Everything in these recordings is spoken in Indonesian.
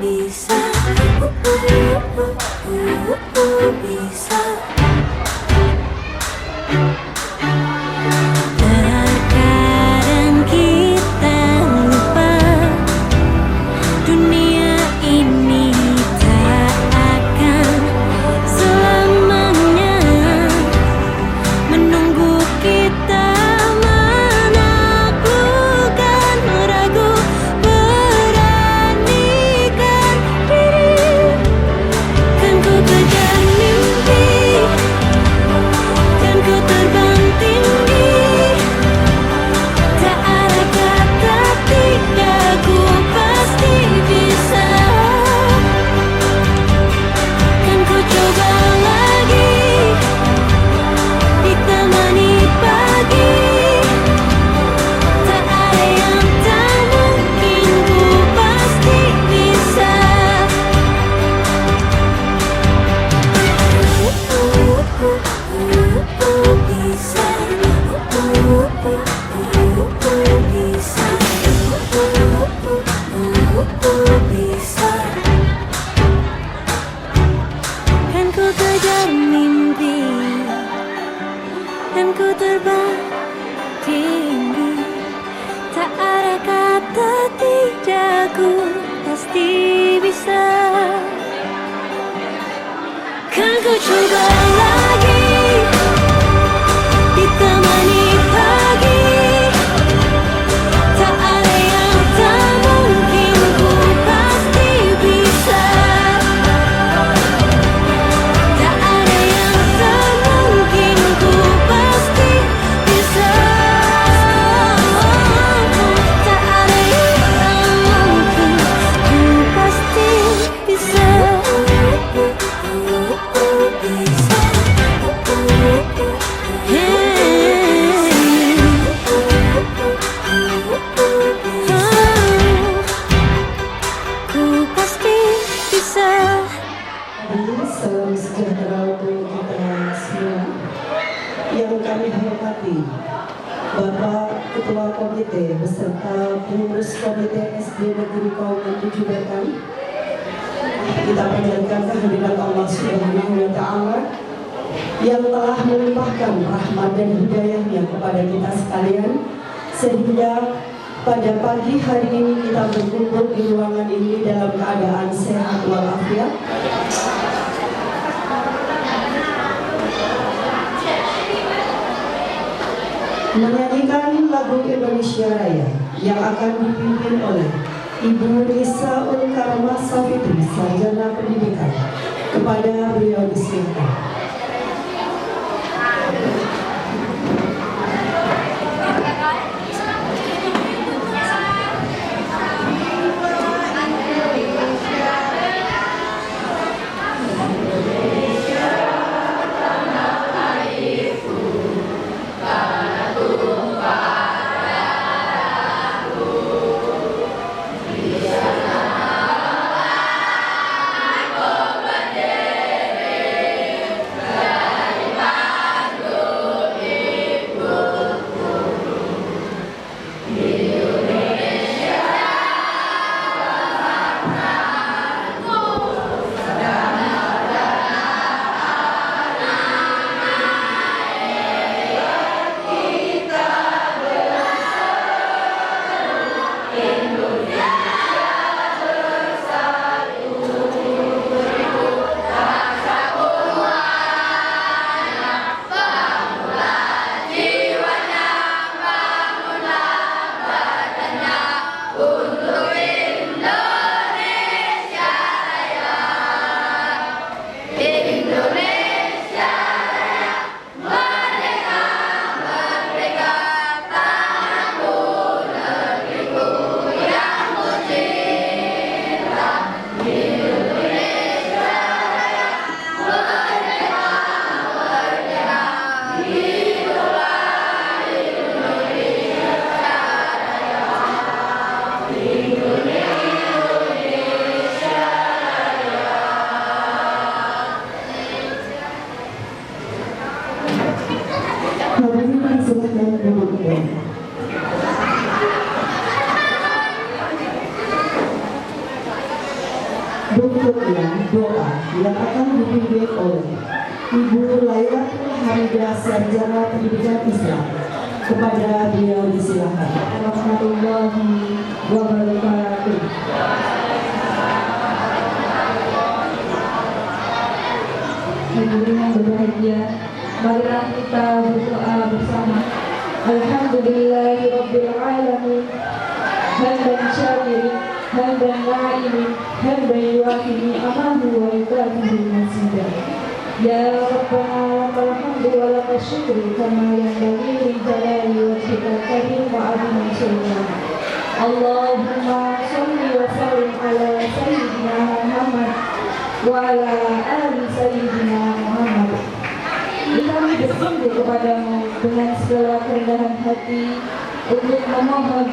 Bisa, bisa. Terkadang kita lupa dunia ini tak akan selamanya menunggu kita menaklukkan ragu, beranikan diri. Kan ku kejar mimpi, kan ku terbang tinggi. Tak ada kata tidak, ku pasti bisa. Kan ku coba lagi, ditemani pagi. Tak ada yang tak mungkin, ku pasti bisa. Bisa. Kan ku kejar mimpi, kan ku terbang tinggi. Tak ada kata tidak, ku pasti bisa. Kan ku coba lagi, ditemani pagi. Tak ada yang tak mungkin, ku pasti bisa. Tak ada yang tak mungkin, ku pasti bisa. Tak ada yang tak mungkin, ku pasti bisa. Ku pasti bisa. Salam sejahtera untuk kita semua. Yang kami hormati Bapak Ketua Komite beserta pengurus Komite SD Negeri Kauman 7 Batang. Kita panjatkan kehadiran Allah Subhanahu wa Ta'ala yang telah melimpahkan rahmat dan hidayahnya kepada kita sekalian, sehingga pada pagi hari ini kita berkumpul di ruangan ini dalam keadaan sehat walafiat. Menyanyikan lagu Indonesia Raya yang akan dipimpin oleh Ibu Risa Ulkarma Safitri, Sarjana Pendidikan. Kepada beliau disilakan. Berikutnya doa yang akan dipimpin oleh Ibu Lailatul Hamidah Sarjana Pendidikan Islam. Kepada beliau disilakan. Warahmatullahi wabarakatuh. Hadirin yang berbahagia, marilah kita berdoa bersama. Alhamdulillahirabbil alamin. Hamdan syakirin, hamdan na'imin, hamdan yuwafi ni'amahu wa yukafi'u mazidah. Ya Rabbana lakal hamdu wa lakal syukru kama yanbaghi li jalali wajhikal karim wa 'azimi sultanik. Allahumma shalli wa sallim ala sayyidina Muhammad wa ala ali sayyidina Muhammad. Kami bersungguh kepadamu dengan segala kerendahan hati untuk memohon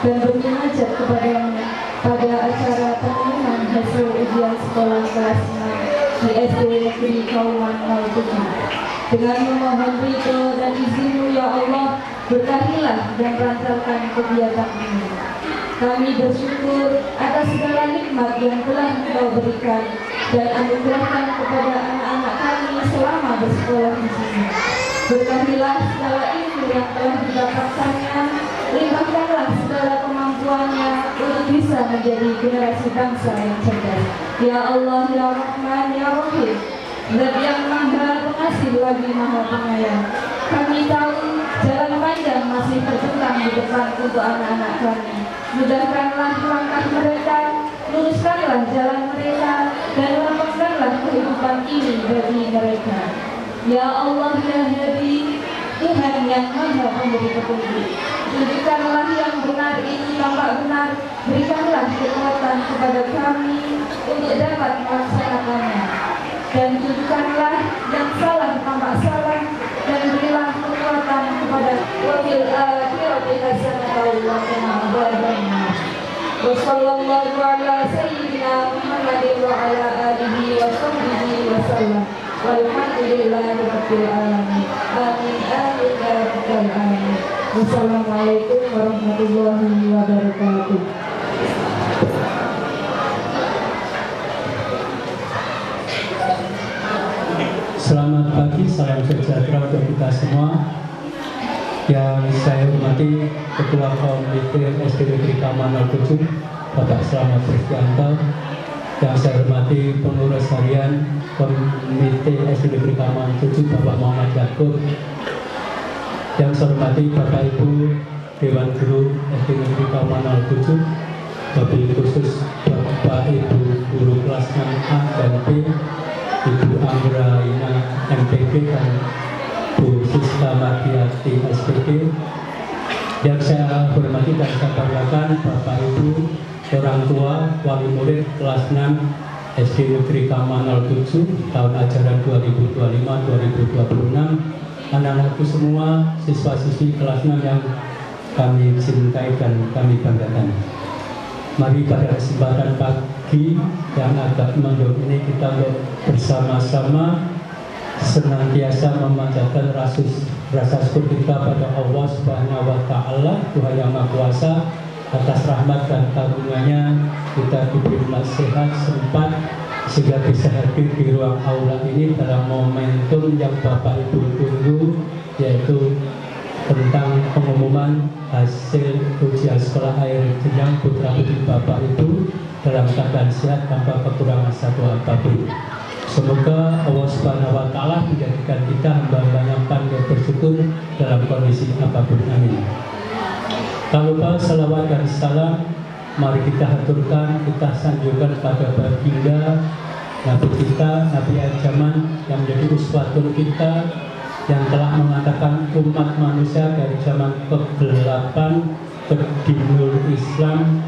dan bermunajat kepadamu pada acara pengumuman hasil ujian sekolah kelas 6 di SD Negeri Kauman 07. Dengan memohon ridho dan izin-Mu ya Allah, berkahilah dan lancarkan kegiatan ini. Kami bersyukur atas segala nikmat yang telah Engkau berikan dan anugerahkan kepada anak-anak kami selama bersekolah di sini. Berkahilah segala ilmu yang telah didapatkannya, limpahkanlah segala kemampuannya untuk bisa menjadi generasi bangsa yang cerdas. Ya Allah, Ya Rahman, Ya Rahim, Zat yang Maha Pengasih lagi Maha Penyayang. Kami tahu jalan panjang masih terbentang di depan untuk anak-anak kami. Mudahkanlah langkah mereka, luruskanlah jalan mereka, dan lapangkanlah kehidupan ini bagi mereka. Ya Allah, Ya Hadi, Tuhan yang Maha Pemberi petunjuk, tunjukkanlah yang benar ini tampak benar, berikanlah kekuatan kepada kami untuk dapat melaksanakannya, dan tunjukkanlah yang salah tampak salah, dan berilah kekuatan kepada wakil akhirati hasanatan wa qina adzabannar. Wassallallahu ala sayyidina Muhammadin wa ala alihi wa sahbihi wa sallam. Walhamdulillahi rabbil alamin. Amin amin ya rabbal alamin. Wassalamualaikum warahmatullahi wabarakatuh. Selamat pagi, salam sejahtera untuk kita semua. Yang saya hormati Ketua Komite SD Negeri Kauman 07, Bapak Slamet Kristianto. Yang saya hormati pengurus harian Komite SD Negeri Kauman 7, Bapak Muhammad Yakub. Yang saya hormati Bapak Ibu Dewan Guru SD Negeri Kauman 07, wabil khusus Bapak Ibu Guru kelas 6A dan B, Ibu Anggra Ina MPG dan Bu Siska Mardiati SPG. Yang saya hormati dan saya banggakan Bapak Ibu, orang tua, wali murid kelas 6 SD Negeri Kauman 07 tahun ajaran 2025-2026. Anak-anakku semua, siswa-siswi kelas 6 yang kami cintai dan kami banggakan. Mari pada kesempatan pagi yang agak mendung ini kita bersama-sama senantiasa memanjatkan rasa syukur kita pada Allah Subhanahu wa Ta'ala, Tuhan yang Maha Kuasa, atas rahmat dan karunia-Nya kita diberi sehat sempat sehingga bisa hadir di ruang aula ini dalam momentum yang Bapak Ibu tunggu, yaitu tentang pengumuman hasil ujian sekolah akhir jenjang putra putri Bapak Ibu dalam keadaan sehat tanpa kekurangan satu apapun. Semoga Allah Subhanahu wa Ta'ala menjadikan kita hamba-hamba yang pandai bersyukur dalam kondisi apapun. Amin. Tak lupa salawat dan salam mari kita haturkan, kita sanjungkan pada baginda Nabi kita, Nabi Zaman yang menjadi uswatun kita, yang telah mengatakan umat manusia dari zaman kegelapan ke dinul Islam.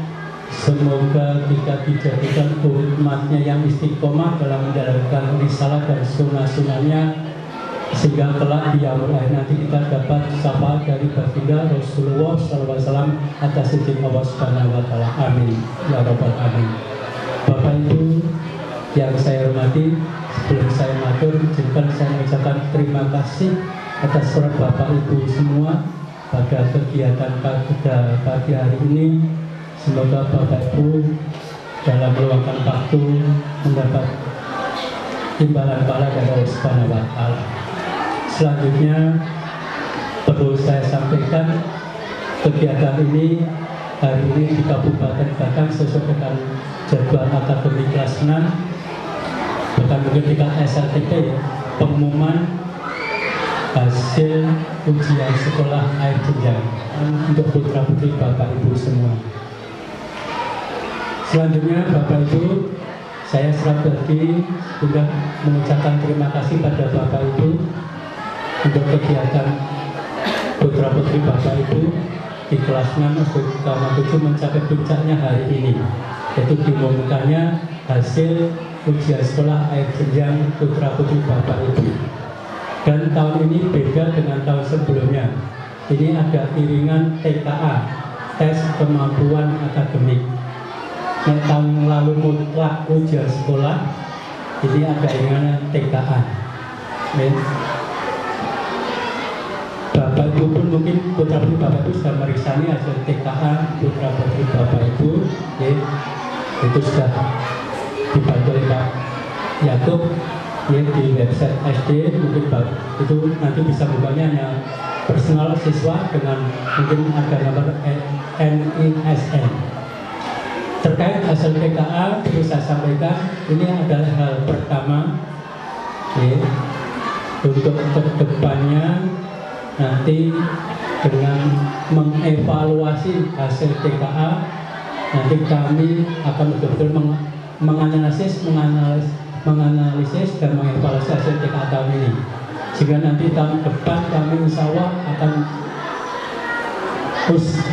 Semoga kita dijadikan umatnya yang istiqomah dalam menjalankan risalah dan sunnah-sunnahnya, sehingga kelak di yaumul akhir nanti kita dapat syafaat dari baginda Rasulullah SAW atas izin Allah Subhanahu wa Ta'ala. Amin ya rabbal alamin. Bapak Ibu yang saya hormati, sebelum saya matur, izinkan saya mengucapkan terima kasih atas surat Bapak Ibu semua pada kegiatan pada pagi hari ini. Semoga Bapak Ibu dalam meluangkan waktu mendapat imbalan pahala dari Allah Subhanahu wa Ta'ala. Selanjutnya perlu saya sampaikan, kegiatan ini hari ini di Kabupaten Batang sesuai dengan jadwal akademik kelas 6, bukan mungkin tingkat SLTP ya, pengumuman hasil ujian sekolah akhir jenjang untuk putra putri Bapak Ibu semua. Selanjutnya Bapak Ibu, saya pribadi sudah mengucapkan terima kasih pada Bapak Ibu untuk kegiatan putra putri Bapak Ibu di kelas 6 utama 7 mencapai puncaknya hari ini, yaitu diumumkannya hasil ujian sekolah akhir jenjang putra putri Bapak Ibu. Dan tahun ini beda dengan tahun sebelumnya. Ini ada iringan TKA, tes kemampuan akademik. Yang tahun lalu mutlak ujian sekolah, ini ada iringan TKA. Bapak Ibu pun mungkin putra putri Bapak Ibu sudah merisani hasil TKA putra putri Bapak Ibu, itu sudah dibantu oleh Pak Yakub di website SD. Mungkin itu nanti bisa bukanya hanya personal siswa dengan mungkin ada nomor NISN. Terkait hasil TKA, perlu saya sampaikan, ini adalah hal pertama untuk kedepannya nanti dengan mengevaluasi hasil TKA, nanti kami akan betul-betul menganalisis dan mengevaluasi hasil TKA tahun ini, sehingga nanti tahun depan kami insya Allah akan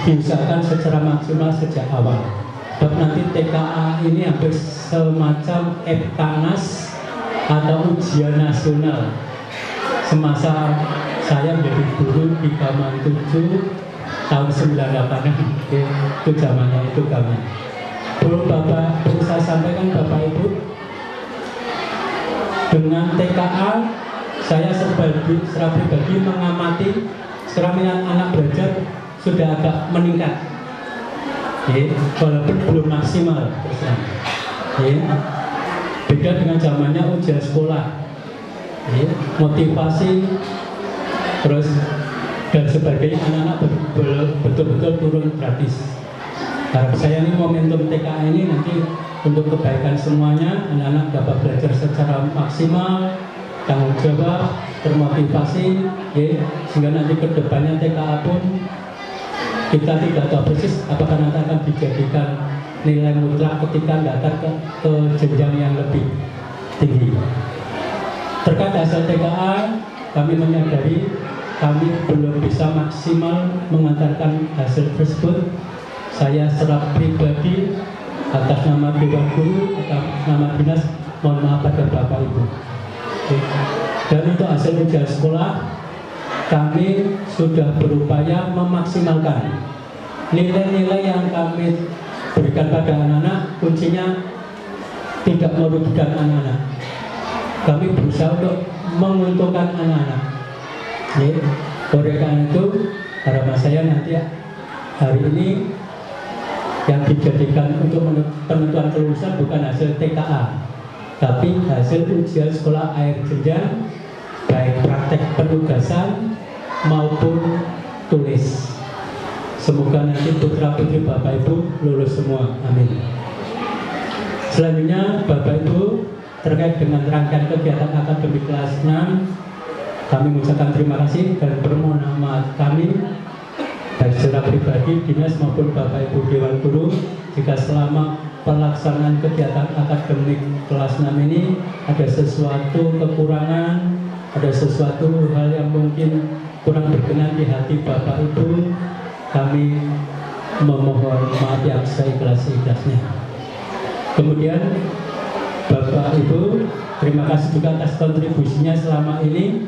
diusahakan secara maksimal sejak awal. Sebab nanti TKA ini hampir semacam Eptanas atau ujian nasional. Semasa saya menjadi guru di Gaman 7 tahun 98-an, itu zamannya itu kami. Perlu saya sampaikan Bapak Ibu, dengan TKA saya secara pribadi mengamati sekarang anak belajar sudah agak meningkat. Walaupun belum maksimal, beda dengan zamannya ujian sekolah, motivasi terus dan sebagainya, anak-anak betul-betul turun gratis. Harap saya ini momentum TKA ini nanti untuk kebaikan semuanya, anak-anak dapat belajar secara maksimal, tanggung jawab, termotivasi, sehingga nanti kedepannya TKA pun kita tidak tahu persis apakah nanti akan dijadikan nilai mutlak ketika datang ke jenjang yang lebih tinggi. Terkait hasil TKA, kami menyadari kami belum bisa maksimal mengantarkan hasil tersebut. Saya secara pribadi atas nama Dewan Guru, atas nama dinas, mohon maaf pada Bapak Ibu. Dan untuk hasil ujian sekolah, kami sudah berupaya memaksimalkan nilai-nilai yang kami berikan pada anak-anak, kuncinya tidak merugikan anak-anak. Kami berusaha untuk menguntungkan anak-anak. Oleh karena itu, harapan saya nanti hari ini yang dijadikan untuk penentuan kelulusan bukan hasil TKA, tapi hasil ujian sekolah akhir jenjang, baik praktek penugasan maupun tulis. Semoga nanti putra putri Bapak Ibu lulus semua, amin. Selanjutnya Bapak Ibu, terkait dengan rangkaian kegiatan akademik kelas 6, kami mengucapkan terima kasih dan permohonan maaf kami baik secara pribadi, dinas maupun Bapak Ibu Dewan Guru, jika selama pelaksanaan kegiatan akademik kelas 6 ini ada sesuatu kekurangan, ada sesuatu hal yang mungkin kurang berkenan di hati Bapak Ibu, kami memohon maaf yang seikhlas-ikhlasnya. Kemudian Bapak Ibu, terima kasih juga atas kontribusinya selama ini.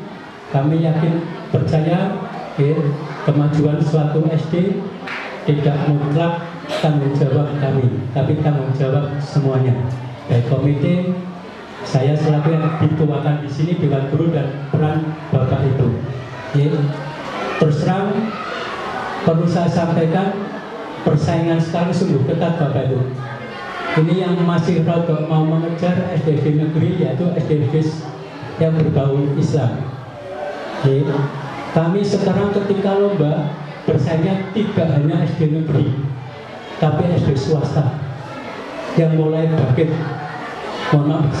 Kami yakin percaya kemajuan suatu SD tidak mutlak tanggung jawab kami, tapi tanggung jawab semuanya. Baik komite, saya selaku yang dituakan di sini, Dewan Guru dan peran Bapak Ibu. Terus terang perlu saya sampaikan, persaingan sekarang sungguh ketat Bapak Ibu. ini yang masih rodok mau mengejar SDG negeri, yaitu SDG yang berbau Islam. Jadi, kami sekarang ketika lomba bersaingnya tidak hanya SD negeri, tapi SD swasta yang mulai bangkit. Mohon maaf,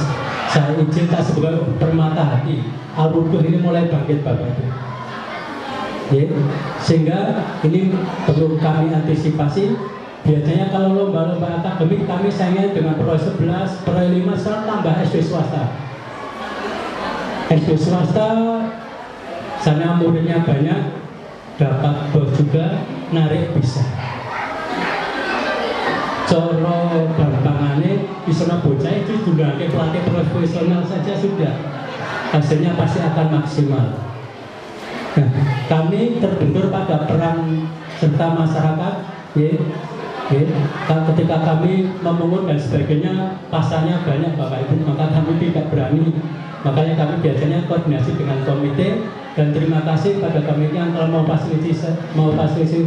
saya izin tak sebagai Permata Hati, Al-Wuduh ini mulai bangkit Bapak Ibu. Ya, sehingga ini perlu kami antisipasi. Biasanya kalau lomba-lomba akademik kami saingnya dengan Pro 11, Pro 5, sekarang tambah SD swasta. SD swasta sana muridnya banyak, dapat bos juga, narik bisa. Coro gampangane bisa bocah itu juga pelatih profesional saja sudah, hasilnya pasti akan maksimal. Nah, kami terbentur pada peran serta masyarakat, ya. Ketika kami memungut dan sebagainya, pasarnya banyak Bapak Ibu, maka kami tidak berani. Makanya kami biasanya koordinasi dengan komite, dan terima kasih pada komite yang telah mau fasilitasi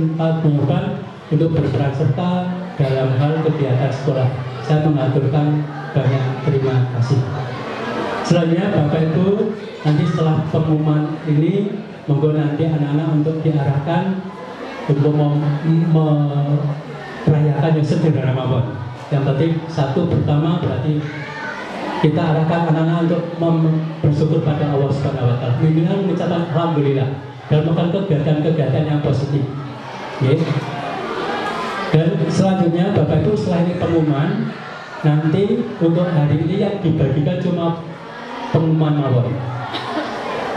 untuk berperan serta dalam hal kegiatan sekolah. Saya mengaturkan banyak terima kasih. Selanjutnya Bapak Ibu, nanti setelah pengumuman ini, monggo nanti anak-anak untuk diarahkan untuk merayakan yang sederhana mawon. Yang penting satu pertama berarti kita arahkan anak-anak untuk bersyukur pada Allah Subhanahu wa taala. Minimal mengucapkan alhamdulillah dan melakukan kegiatan-kegiatan yang positif. Okay. Dan selanjutnya Bapak Ibu, setelah ini pengumuman, nanti untuk hari ini yang dibagikan cuma pengumuman mawon.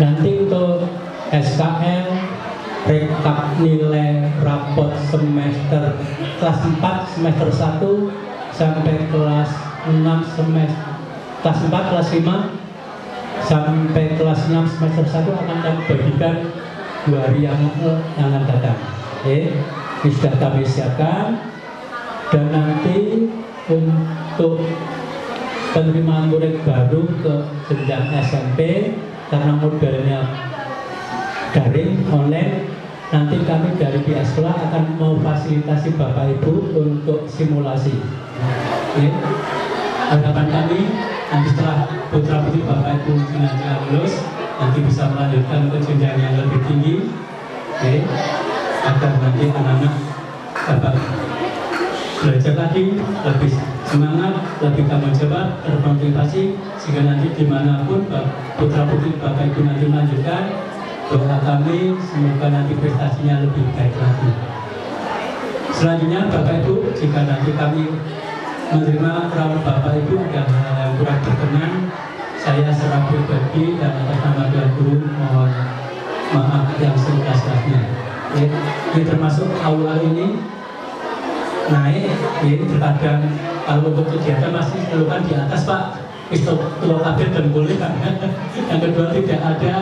Nanti untuk SKL, rekap nilai rapot semester kelas 4 semester 1 sampai kelas 6 semester kelas 4 kelas 5 sampai kelas 6 semester 1 akan kami bagikan 2 hari yang akan datang. Ini sudah kami siapkan. Dan nanti untuk penerimaan murid baru ke jenjang SMP, karena modelnya daring online, nanti kami dari pihak sekolah akan memfasilitasi Bapak Ibu untuk simulasi. Ya. Harapan kami nanti setelah putra putri Bapak Ibu jenjang lulus, nanti bisa melanjutkan ke jenjang yang lebih tinggi, ya. Agar nanti anak-anak dapat belajar lagi, lebih semangat, lebih tanggung jawab, termotivasi, sehingga nanti dimanapun putra putri Bapak Ibu nanti melanjutkan, doa kami semoga nanti prestasinya lebih baik lagi. Selanjutnya Bapak Ibu, jika nanti kami menerima peran Bapak Ibu dan hal yang kurang berkenan, saya secara pribadi dan atas nama Tuhan Guru mohon maaf yang seikhlas-ikhlasnya. Ini termasuk aula ini naik, ini terkadang kalau untuk kegiatan masih keluhan di atas Pak, istop tua kabin dan boleh kan. Yang kedua tidak ada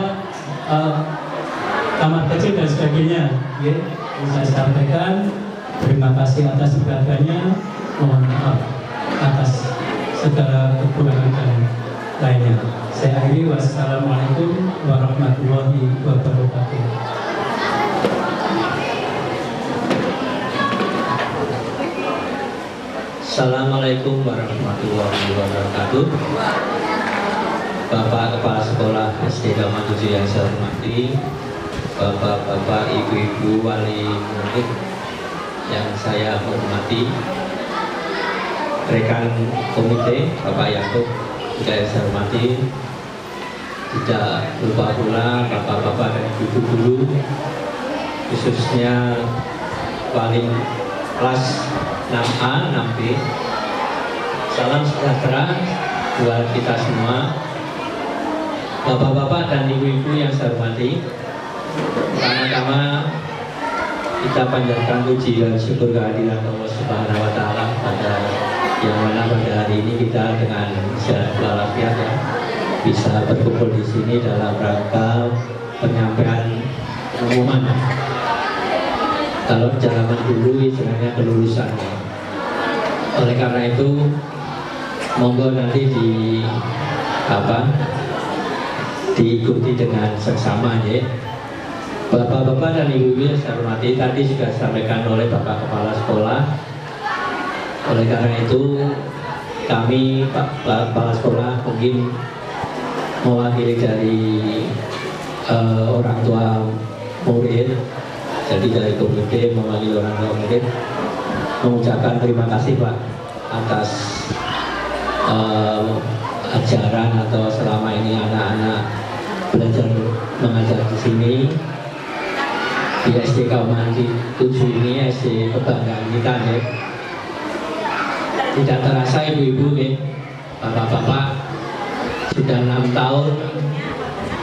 kamar kecil dan sebagainya. Ya, saya sampaikan terima kasih atas beradanya, mohon maaf atas segala kekurangan dan lainnya. Saya akhiri, wassalamualaikum warahmatullahi wabarakatuh. Assalamualaikum warahmatullahi wabarakatuh. Bapak Kepala Sekolah SD Dharma 7 yang saya hormati, Bapak-bapak, ibu-ibu, wali murid yang saya hormati, rekan komite, Bapak Yakub juga yang saya hormati, tidak lupa pula bapak-bapak dan ibu guru, khususnya paling kelas 6A, 6B. Salam sejahtera buat kita semua. Bapak-bapak dan ibu-ibu yang saya hormati, pertama-tama kita panjatkan puji dan syukur kehadiran Allah Subhanahu wa taala pada yang mana pada hari ini kita dengan sehat walafiat ya bisa berkumpul di sini dalam rangka penyampaian pengumuman. Kalau zaman dulu istilahnya kelulusan. Oleh karena itu monggo nanti diikuti dengan seksama ya. Bapak-bapak dan ibu-ibu yang saya hormati, tadi sudah disampaikan oleh Bapak Kepala Sekolah. Oleh karena itu kami kepala sekolah mungkin mewakili dari orang tua murid, jadi dari komite mewakili orang tua murid mengucapkan terima kasih Pak atas ajaran atau selama ini anak-anak belajar mengajar di sini di SD Kauman 7 ini, SD kebanggaan kita ya. Tidak terasa ibu-ibu ya, bapak-bapak, sudah 6 tahun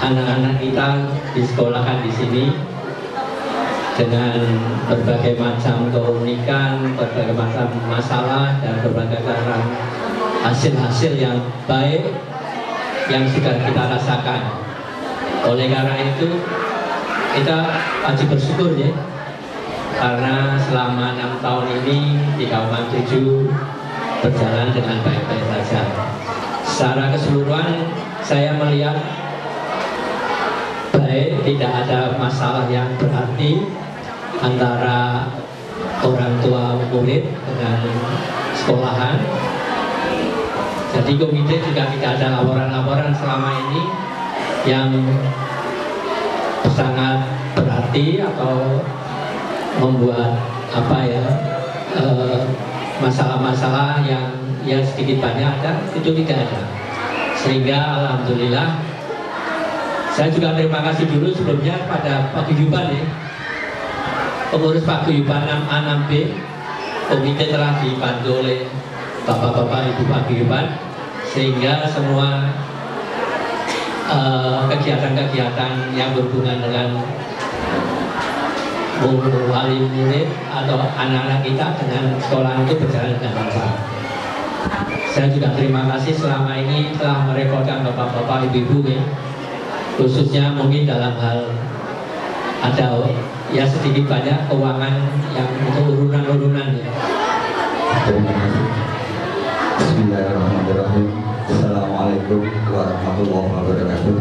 anak-anak kita disekolahkan di sini dengan berbagai macam keunikan, berbagai macam masalah dan berbagai macam hasil-hasil yang baik yang sudah kita rasakan. Oleh karena itu kita wajib bersyukur ya, karena selama 6 tahun ini di Kauman 7 berjalan dengan baik-baik saja. Secara keseluruhan saya melihat baik, tidak ada masalah yang berarti antara orang tua murid dengan sekolahan. Jadi komite juga tidak ada laporan-laporan selama ini yang sangat berarti atau membuat masalah-masalah yang sedikit banyak ada, itu tidak ada. Sehingga alhamdulillah saya juga terima kasih dulu sebelumnya pada Paguyuban ya, pengurus Paguyuban 6A 6B. Komite telah dibantu oleh bapak-bapak ibu Paguyuban, sehingga semua kegiatan-kegiatan yang berhubungan dengan wali murid atau anak-anak kita dengan sekolah itu berjalan dengan lancar. Saya juga terima kasih selama ini telah merepotkan bapak-bapak ibu-ibu ya, khususnya mungkin dalam hal ada ya sedikit banyak keuangan yang untuk urunan-urunan ya. Terima kasih. Bismillahirrahmanirrahim. Assalamualaikum warahmatullahi wabarakatuh.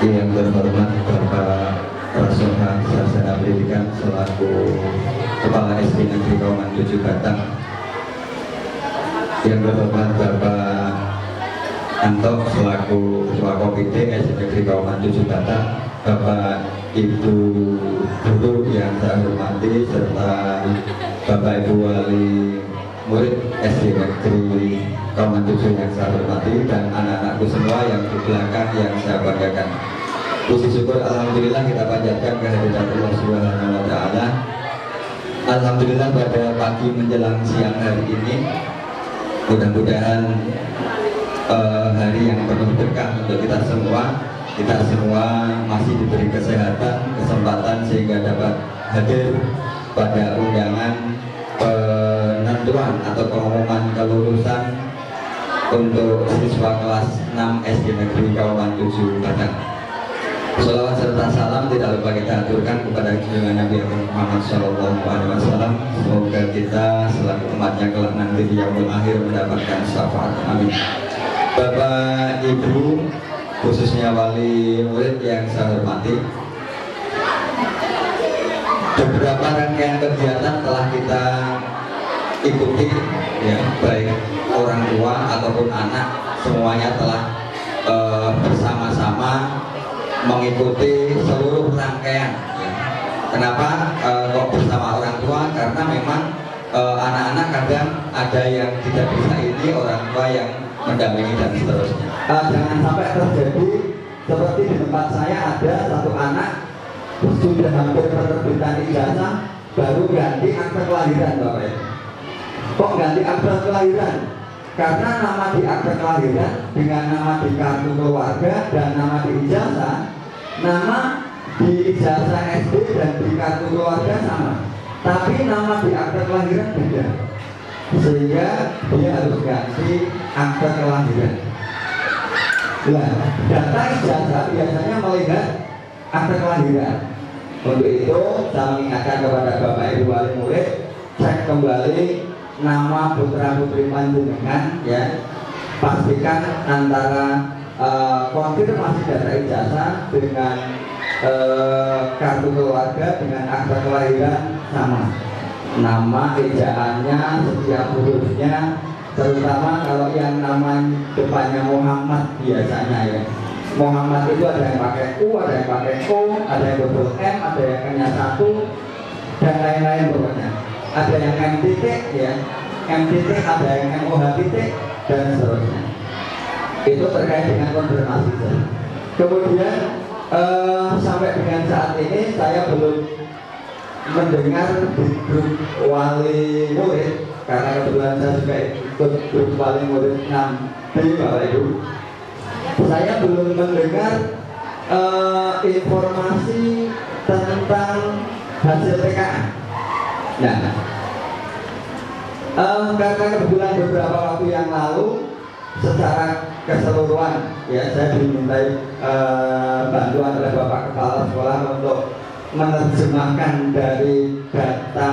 Yang terhormat Bapak Prasoha Sarjana Pendidikan selaku Kepala SD Negeri Kauman 7 Batang. Yang terhormat Bapak Anto selaku Ketua Komite SD Negeri Kauman 7 Batang. Bapak Ibu Guru yang saya hormati serta Bapak Ibu Wali Murid SD Negeri Kauman 7 yang saya hormati dan anak-anakku semua yang di belakang yang saya banggakan. Puji syukur alhamdulillah kita panjatkan kehadirat Allah Subhanahu wa taala. Alhamdulillah pada pagi menjelang siang hari ini mudah-mudahan hari yang penuh berkah untuk kita semua. Kita semua masih diberi kesehatan, kesempatan sehingga dapat hadir pada undangan penentuan atau pengumuman kelulusan untuk siswa kelas 6 SD Negeri Kauman 7 Batang. Salawat serta salam tidak lupa kita aturkan kepada junjungan Nabi Muhammad SAW. Semoga kita selaku umatnya kelak nanti di yaumul akhir mendapatkan syafaat. Amin. Bapak Ibu, khususnya wali murid yang saya hormati, beberapa rangkaian kegiatan telah kita ikuti ya, baik orang tua ataupun anak semuanya telah bersama-sama mengikuti seluruh rangkaian ya. Kenapa kok bersama orang tua? Karena memang anak-anak kadang ada yang tidak bisa ini, orang tua yang mendampingi dan seterusnya. Jangan sampai terjadi seperti di tempat saya ada satu anak sudah hampir penerbitan ijazah baru ganti akte kelahiran Bapak Ibu. Kok ganti akte kelahiran? Karena nama di akte kelahiran dengan nama di kartu keluarga dan nama di ijazah, nama di ijazah SD dan di kartu keluarga sama, tapi nama di akte kelahiran beda, sehingga dia harus ganti akte kelahiran. Nah, data ijazah biasanya melihat akte kelahiran. Untuk itu saya mengingatkan kepada Bapak Ibu wali murid, cek kembali nama putra putri panjenengan ya, pastikan antara konfirmasi data ijazah dengan kartu keluarga dengan akte kelahiran sama. nama ejaannya, setiap hurufnya, terutama kalau yang nama depannya Muhammad biasanya ya. Muhammad itu ada yang pakai U, ada yang pakai O, ada yang double M, ada yang hanya satu, dan lain-lain pokoknya. Ada yang M titik ya, M titik, ada yang MOH titik, dan seterusnya. Itu terkait dengan konfirmasi. Kemudian sampai dengan saat ini saya belum mendengar di grup wali murid, karena kebetulan saya juga ikut grup wali murid 6B Bapak Ibu. Saya belum mendengar informasi tentang hasil TKA. Nah, karena kebetulan beberapa waktu yang lalu secara keseluruhan ya saya dimintai bantuan oleh Bapak Kepala Sekolah untuk menerjemahkan dari data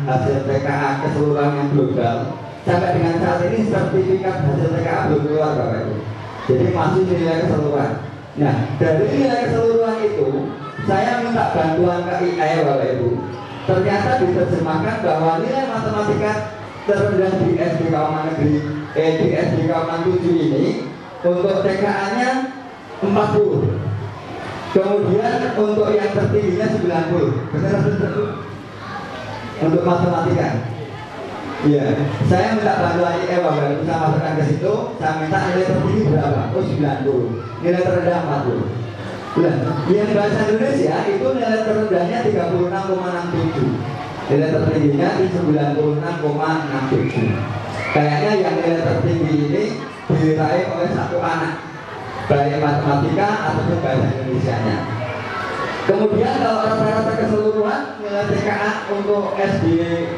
hasil TKA keseluruhan yang global. Sampai dengan saat ini sertifikat hasil TKA belum keluar Bapak Ibu. Jadi masih nilai keseluruhan. Nah, dari nilai keseluruhan itu saya minta bantuan ke IAI Bapak Ibu. Ternyata diterjemahkan bahwa nilai matematika terendah di SD Kauman Negeri di SD Kauman 7 ini untuk TKA-nya 40. Kemudian untuk yang tertingginya 90. Benar betul. Untuk matematika. Iya, saya minta bantuan IAI Bapak Ibu, bisa masukkan ke situ. Saya minta nilai tertinggi berapa? Oh 90. Nilai terendah 40. Nah, yang bahasa Indonesia itu nilai terendahnya 36,67. Nilai tertingginya di 96,67. Kayaknya yang nilai tertinggi ini diraih oleh satu anak, baik matematika ataupun bahasa Indonesianya. Kemudian kalau rata-rata keseluruhan nilai TKA untuk SD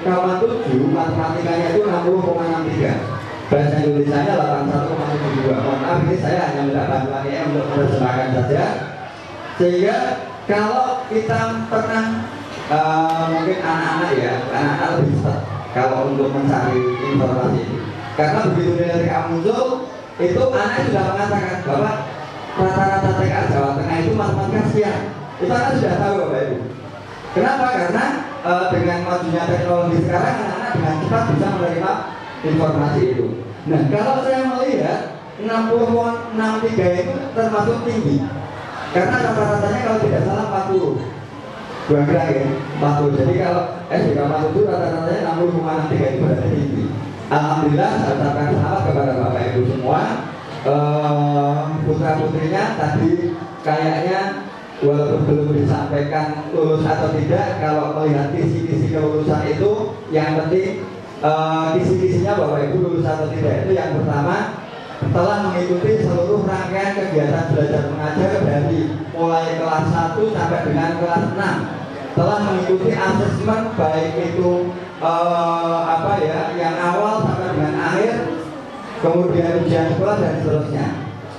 Kauman 7 matematikanya itu 60,63. Bahasa Indonesianya 81,72. Mohon maaf, ini saya hanya minta bantuannya untuk menerjemahkan saja. Sehingga kalau kita pernah mungkin anak-anak ya, anak-anak lebih cepat kalau untuk mencari informasi ini. Karena begitu nilai TKA muncul, itu anak sudah mengatakan bahwa rata-rata TKA Jawa Tengah itu matematika sekian. Itu anak sudah tahu Bapak Ibu. Kenapa? Karena dengan majunya teknologi sekarang anak-anak dengan cepat bisa menerima informasi itu. Nah, kalau saya melihat 60,63 itu termasuk tinggi. Karena rata-ratanya kalau tidak salah 40. Berapa ya? 40. Jadi kalau SD Kauman 7 rata-ratanya 60,63 itu berarti tinggi. Alhamdulillah saya ucapkan selamat kepada Bapak Ibu semua. Putra putrinya tadi kayaknya walaupun belum disampaikan lulus atau tidak, kalau melihat kisi-kisi kelulusan itu yang penting kisi-kisinya Bapak Ibu lulus atau tidak itu yang pertama telah mengikuti seluruh rangkaian kegiatan belajar mengajar dari mulai kelas 1 sampai dengan kelas 6, telah mengikuti asesmen baik itu yang awal sampai dengan akhir, kemudian ujian sekolah dan seterusnya.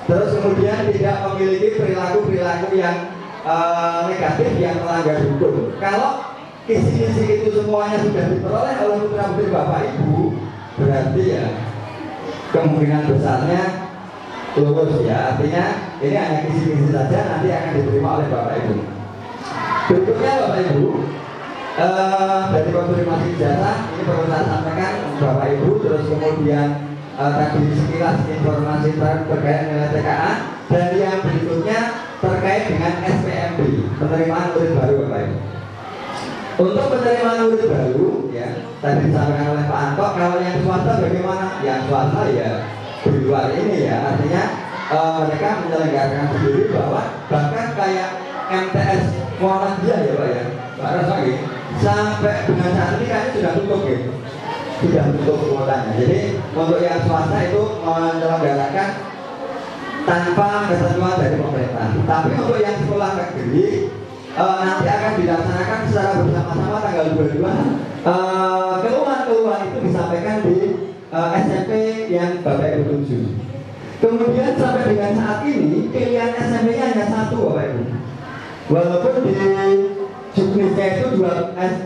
Terus kemudian tidak memiliki perilaku-perilaku yang negatif yang melanggar hukum. Kalau kisi-kisi itu semuanya sudah diperoleh oleh putra-putri Bapak Ibu, berarti ya kemungkinan besarnya lulus ya. Artinya ini hanya kisi-kisi saja, nanti akan diterima oleh Bapak Ibu. Berikutnya Bapak Ibu, dari konfirmasi ijazah ini perlu saya sampaikan Bapak Ibu. Terus kemudian tadi sekilas informasi terkait nilai TKA, dan yang berikutnya terkait dengan SPMB, penerimaan murid baru Bapak Ibu. Untuk penerimaan murid baru ya, tadi disampaikan oleh Pak Anto, kalau yang swasta bagaimana? Yang swasta ya di luar ini ya, artinya mereka menyelenggarakan sendiri, bahwa bahkan kayak MTS Muhammadiyah ya Pak ya, Pak Rasaki, sampai dengan saat ini kayaknya sudah tutup gitu, sudah tutup kuotanya. Jadi untuk yang swasta itu menyelenggarakan tanpa ketentuan dari pemerintah. Tapi untuk yang sekolah negeri nanti akan dilaksanakan secara bersama-sama tanggal 22. Keluhan-keluhan itu disampaikan di SMP yang Bapak Ibu tuju. Kemudian sampai dengan saat ini pilihan SMP-nya hanya satu Bapak Ibu. Walaupun di juknisnya itu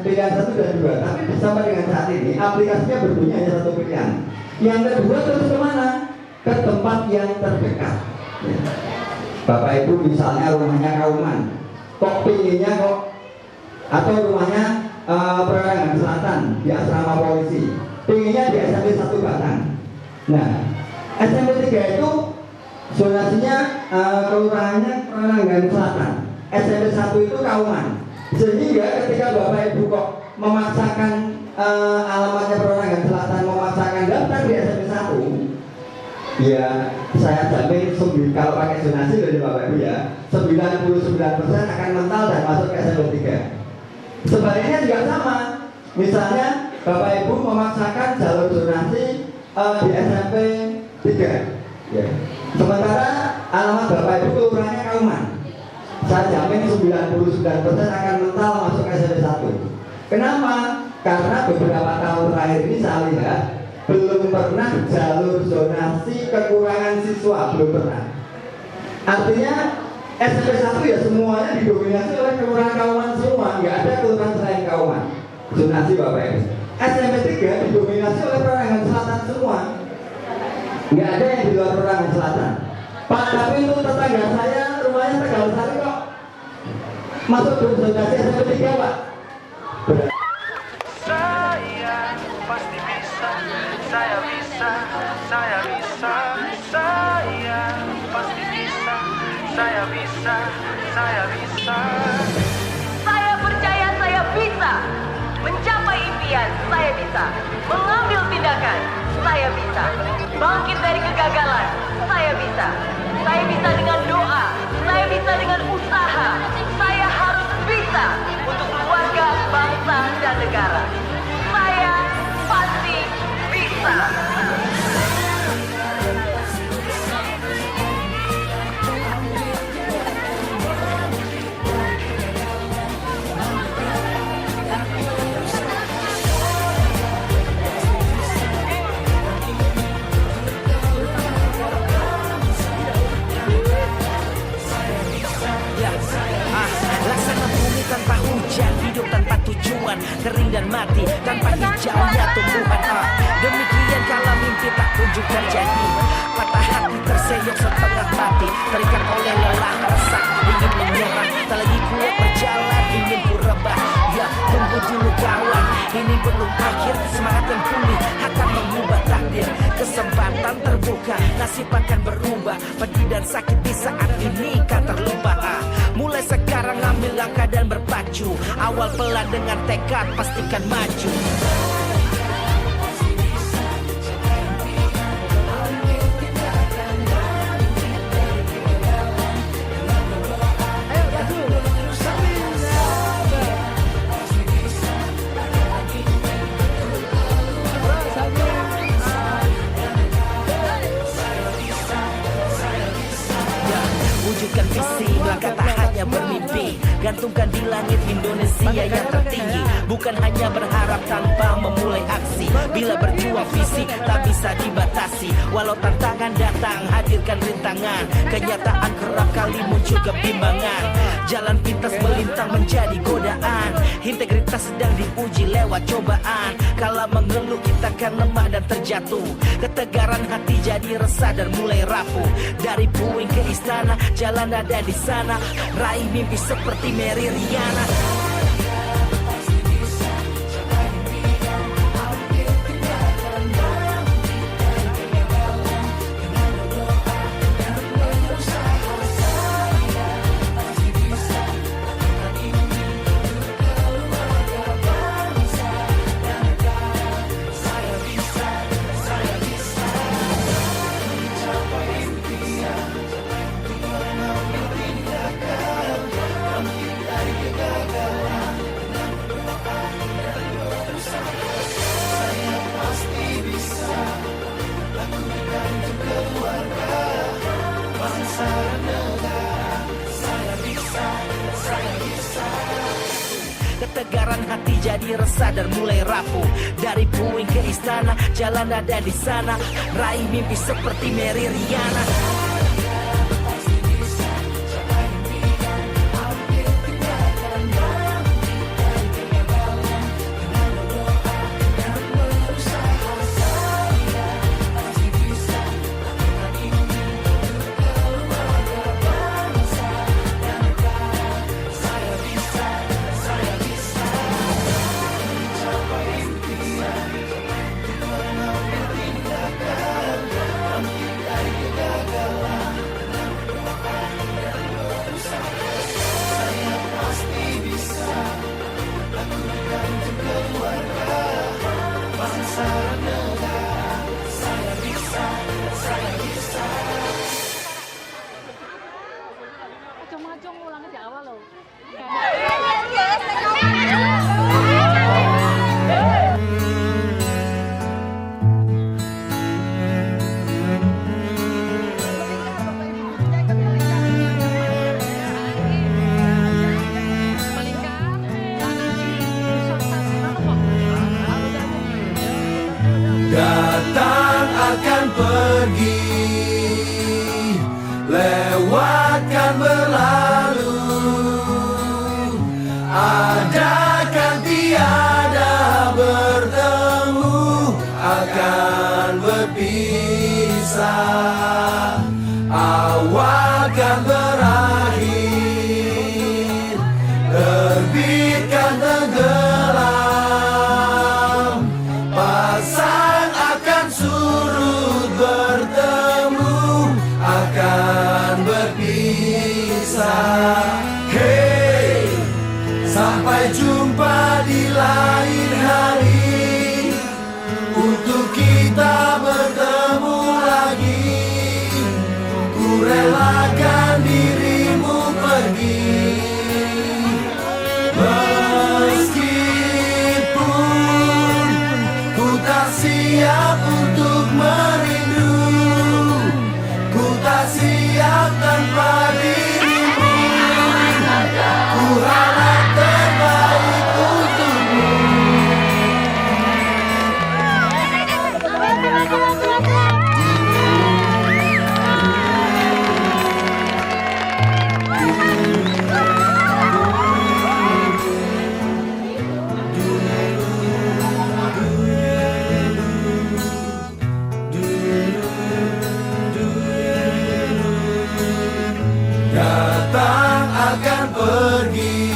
pilihan 1 dan 2, tapi sampai dengan saat ini aplikasinya berbunyi hanya satu pilihan. Yang kedua terus kemana? Ke tempat yang terdekat. Bapak Ibu misalnya rumahnya Kauman, kok pinginnya kok, atau rumahnya Perorangan Selatan di asrama polisi, pinginnya di SMP 1 Batang. Nah, SMP 3 itu zonasinya kelurahannya Perorangan Selatan, SMP 1 itu Kauman. Sehingga ketika Bapak Ibu kok memaksakan alamatnya Perorangan Selatan, memaksakan daftar di SMP 1, ya saya jamin kalau pakai zonasi dari Bapak Ibu ya 99% akan mental dan masuk ke SMP 3. Sebaliknya juga sama, misalnya Bapak Ibu memaksakan jalur zonasi di SMP 3 ya. Sementara alamat Bapak Ibu kelurahannya Kauman, saya jamin 99% akan mental masuk ke SMP 1. Kenapa? Karena beberapa tahun terakhir ini saya lihat belum pernah jalur zonasi kekurangan siswa, belum pernah. Artinya SMP 1 ya semuanya didominasi oleh kelurahan Kauman semua, nggak ada kelurahan selain Kauman zonasi Bapak Ibu. SMP 3 didominasi oleh Perorangan Selatan semua, nggak ada yang di luar Perorangan Selatan. Pak, tapi itu tetangga saya rumahnya Tegal Sari kok masuk zonasi SMP 3 Pak. Saya pasti bisa, saya bisa, saya bisa, saya pasti bisa, saya bisa, saya bisa. Saya percaya saya bisa mencapai impian, saya bisa mengambil tindakan, saya bisa bangkit dari kegagalan, saya bisa dengan doa, saya bisa dengan usaha, saya harus bisa untuk keluarga, bangsa, dan negara. Saya pasti bisa. Laksana bumi tanpa hujan, hidup tanpa tujuan, kering dan mati tanpa hijaunya tumbuhan. Demikian kala mimpi tak kunjung terjadi, patah hati terseok setengah mati, terikat oleh lelah resah, ingin menyerah, tak lagi kuat berjalan, ingin ku rebah. Ya tunggu dulu kawan, ini belum akhir, semangat yang pulih akan mengubah takdir. Kesempatan terbuka, nasib akan berubah, pedih dan sakit di saat ini kan terlupa. Mulai sekarang ambil langkah dan berpacu, awal pelan dengan tekad pastikan maju. Wujudkan visi, langkah tak hanya bermimpi, gantungkan di langit Indonesia yang tertinggi. Bukan hanya berharap tanpa memulai aksi, bila berjuang visi tak bisa dibatasi. Walau tantangan datang, hadirkan rintangan, kenyataan kerap kali muncul kebimbangan. Jalan pintas melintang menjadi godaan, integritas sedang diuji lewat cobaan. Kala mengeluh kita kan lemah dan terjatuh, ketegaran hati jadi resah dan mulai rapuh. Dari puing ke istana, jalan ada di sana, raih mimpi seperti Mary Riana. Ketegaran hati jadi resah dan mulai rapuh. Dari puing ke istana, jalan ada di sana, raih mimpi seperti Mary Riana. Datang akan pergi, lewatkan berlalu, adakan tiada bertemu, akan berpisah, awalkan berakhir, terbitkan tenggelam, pasang akan surut, bertemu akan berpisah. Hey, sampai jumpa di lain hari, untuk kita bertemu lagi. Ku relakan dirimu pergi, meskipun ku tak siap untuk merindu, ku tak siap tanpa dirimu. Ku harap terbaik untukmu. Datang akan pergi,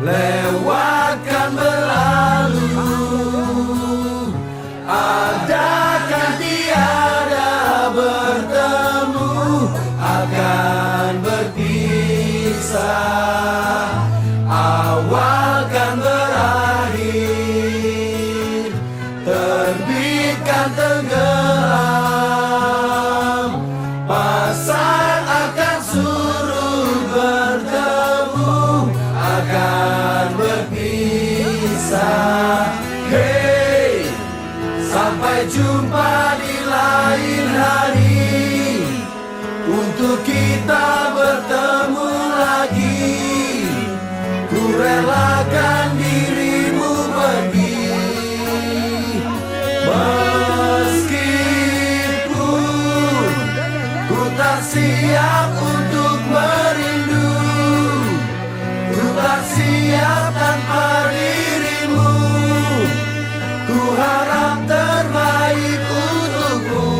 lewatkan berlalu, adakan tiada bertemu, akan berpisah, awalkan berakhir, terbitkan tenggelam, pasang akan surut, bertemu akan berpisah. Hey, sampai jumpa di lain hari, untuk kita bertemu lagi. Ku relakan dirimu pergi, meskipun ku tak siap untuk merindu, ku tak siap tanpa dirimu. Ku harap terbaik untukmu.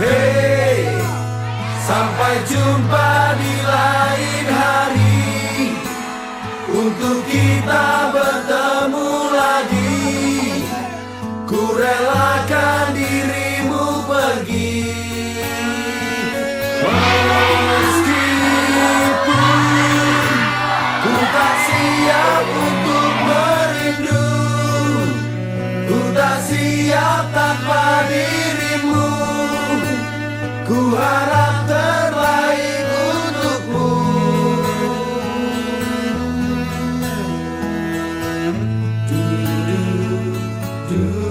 Hey, sampai jumpa di lain hari, untuk kita bertemu lagi. Ku relakan dirimu pergi, meskipun ku tak siap untuk merindu, ku tak siap tanpa dirimu. Ku harap terbaik untukmu. Du, du, du.